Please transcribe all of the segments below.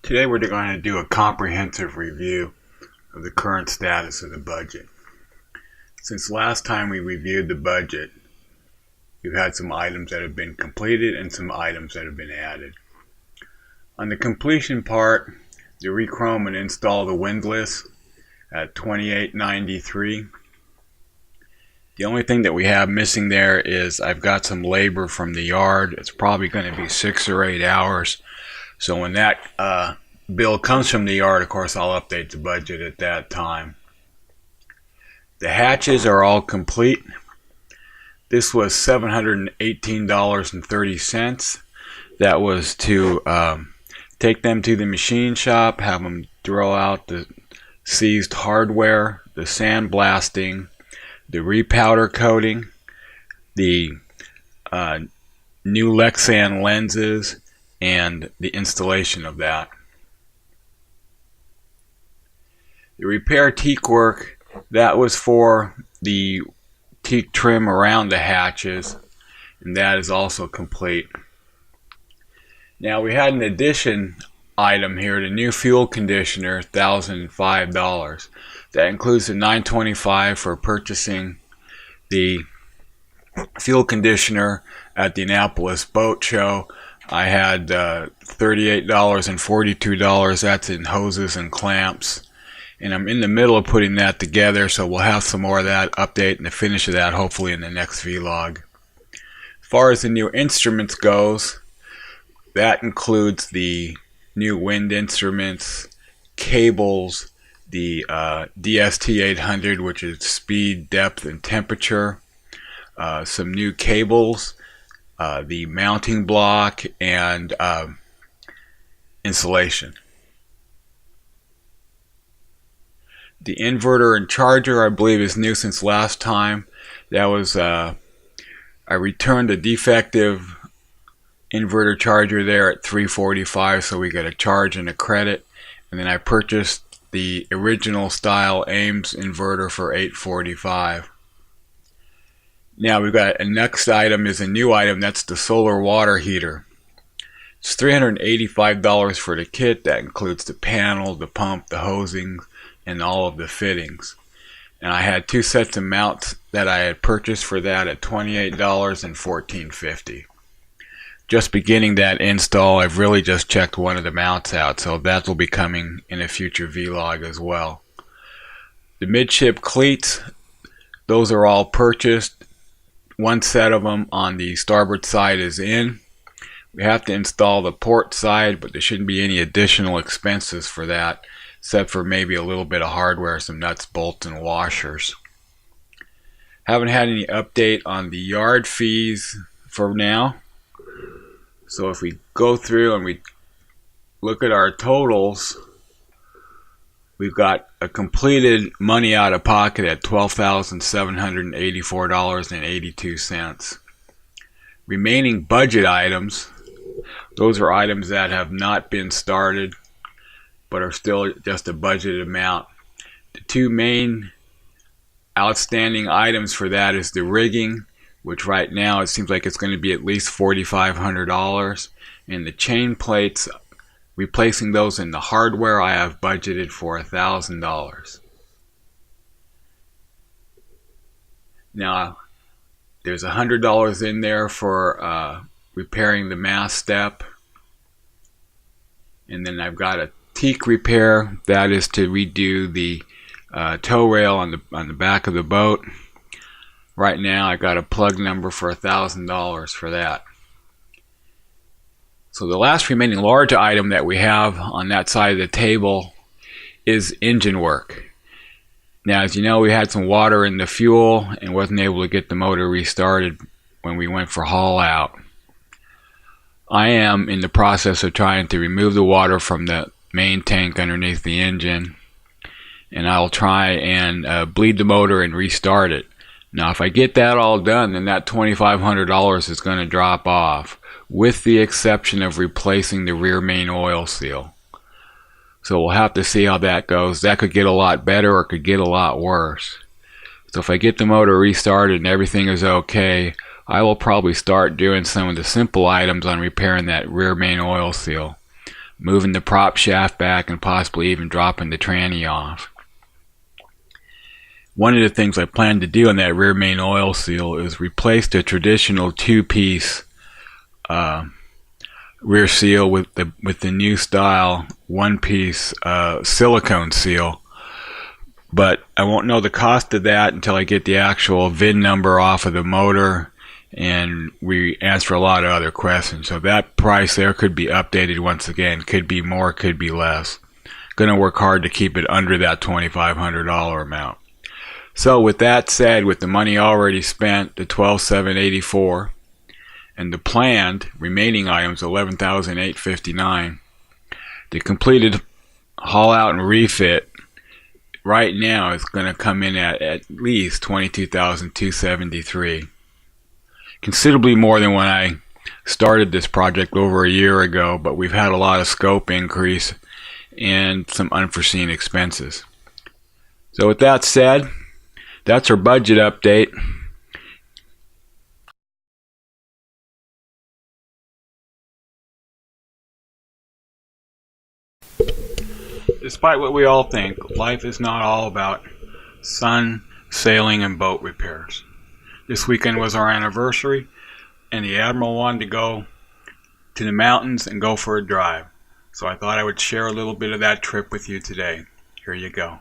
Today we're going to do a comprehensive review of the current status of the budget. Since last time we reviewed the budget, we've had some items that have been completed and some items that have been added. On the completion part, the rechrome and install the windlass at $28.93. The only thing that we have missing there is I've got some labor from the yard. It's probably going to be 6 or 8 hours. So when that bill comes from the yard, of course, I'll update the budget at that time. The hatches are all complete. This was $718.30. That was to take them to the machine shop, have them throw out the seized hardware, the sandblasting, the repowder coating, the new Lexan lenses, and the installation of that. The repair teak work, that was for the teak trim around the hatches, and that is also complete. Now we had an addition item here, the new fuel conditioner, $1,005. That includes the $925 for purchasing the fuel conditioner at the Annapolis Boat Show. I had $38 and $42, that's in hoses and clamps. And I'm in the middle of putting that together, so we'll have some more of that update and the finish of that hopefully in the next vlog. As far as the new instruments goes, that includes the new wind instruments, cables, the DST-800, which is speed, depth, and temperature, some new cables, the mounting block, and insulation. The inverter and charger, I believe, is new since last time. That was I returned a defective inverter charger there at $345, so we got a charge and a credit, and then I purchased the original style Ames inverter for $845. Now we've got a next item is a new item, that's the solar water heater. It's $385 for the kit. That includes the panel, the pump, the hosing, and all of the fittings. And I had 2 sets of mounts that I had purchased for that at $28 and $14.50. Just beginning that install, I've really just checked one of the mounts out, so that will be coming in a future vlog as well. The midship cleats, those are all purchased. 1 set of them on the starboard side is in. We have to install the port side, but there shouldn't be any additional expenses for that, except for maybe a little bit of hardware, some nuts, bolts, and washers. Haven't had any update on the yard fees for now. So if we go through and we look at our totals, we've got a completed money out of pocket at $12,784.82. Remaining budget items, those are items that have not been started but are still just a budgeted amount. The 2 main outstanding items for that is the rigging, which right now it seems like it's going to be at least $4,500, and the chain plates, replacing those in the hardware, I have budgeted for $1,000. Now there's $100 in there for repairing the mast step, and then I've got a teak repair. That is to redo the tow rail on the back of the boat. Right now I got a plug number for $1,000 for that. So the last remaining large item that we have on that side of the table is engine work. Now, as you know, we had some water in the fuel and wasn't able to get the motor restarted when we went for haul out. I am in the process of trying to remove the water from the main tank underneath the engine, and I'll try and bleed the motor and restart it. Now, if I get that all done, then that $2,500 is going to drop off, with the exception of replacing the rear main oil seal. So we'll have to see how that goes. That could get a lot better or could get a lot worse. So if I get the motor restarted and everything is okay, I will probably start doing some of the simple items on repairing that rear main oil seal, moving the prop shaft back and possibly even dropping the tranny off. One of the things I plan to do on that rear main oil seal is replace the traditional two-piece rear seal with the new style one-piece silicone seal, but I won't know the cost of that until I get the actual VIN number off of the motor and we answer a lot of other questions. So that price there could be updated once again, could be more, could be less. Gonna work hard to keep it under that $2,500 amount. So with that said, with the money already spent, the $12,784, and the planned remaining items, $11,859, the completed haul out and refit right now is going to come in at least $22,273. Considerably more than when I started this project over a year ago, but we've had a lot of scope increase and some unforeseen expenses. So with that said, that's our budget update. Despite what we all think, life is not all about sun, sailing, and boat repairs. This weekend was our anniversary, and the Admiral wanted to go to the mountains and go for a drive. So I thought I would share a little bit of that trip with you today. Here you go.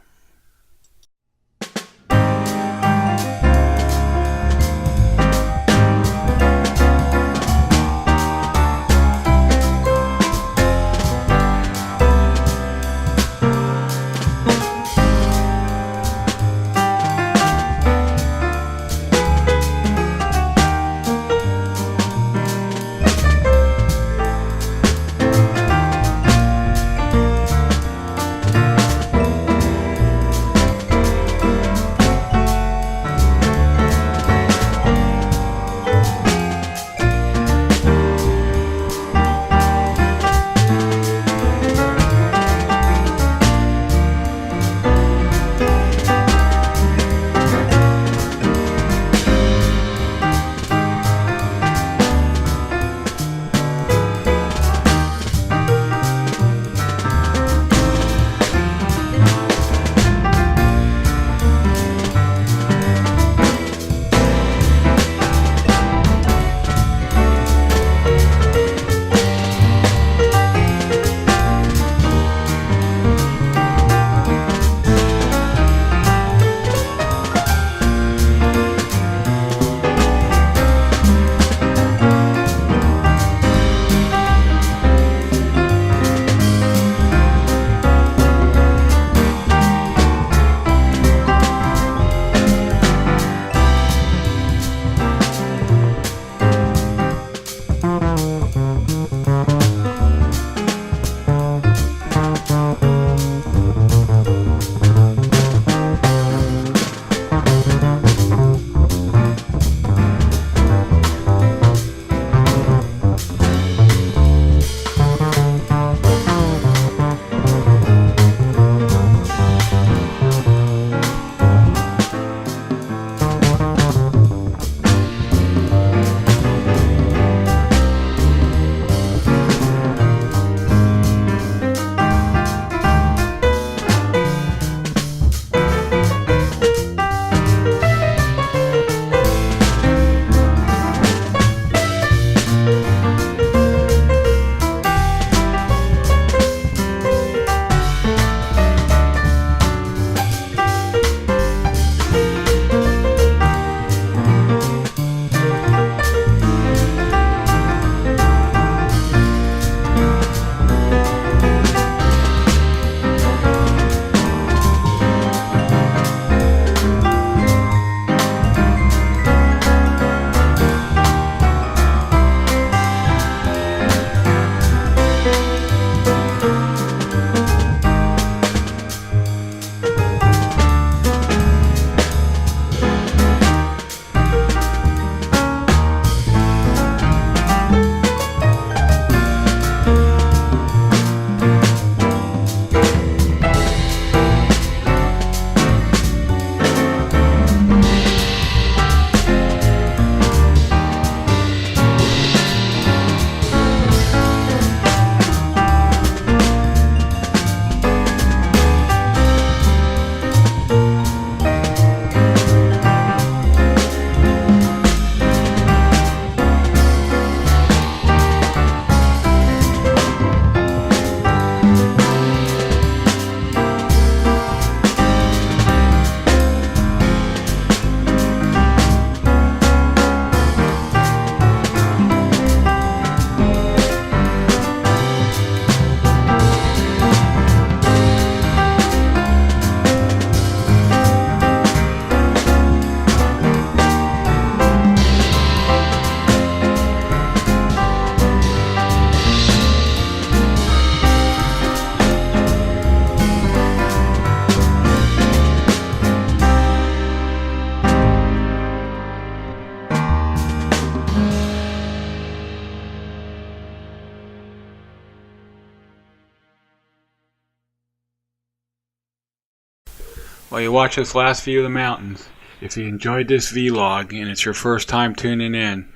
while you watch this last view of the mountains. If you enjoyed this vlog and it's your first time tuning in,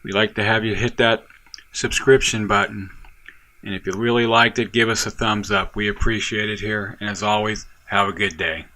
we'd like to have you hit that subscription button. And if you really liked it, give us a thumbs up. We appreciate it here. And as always, have a good day.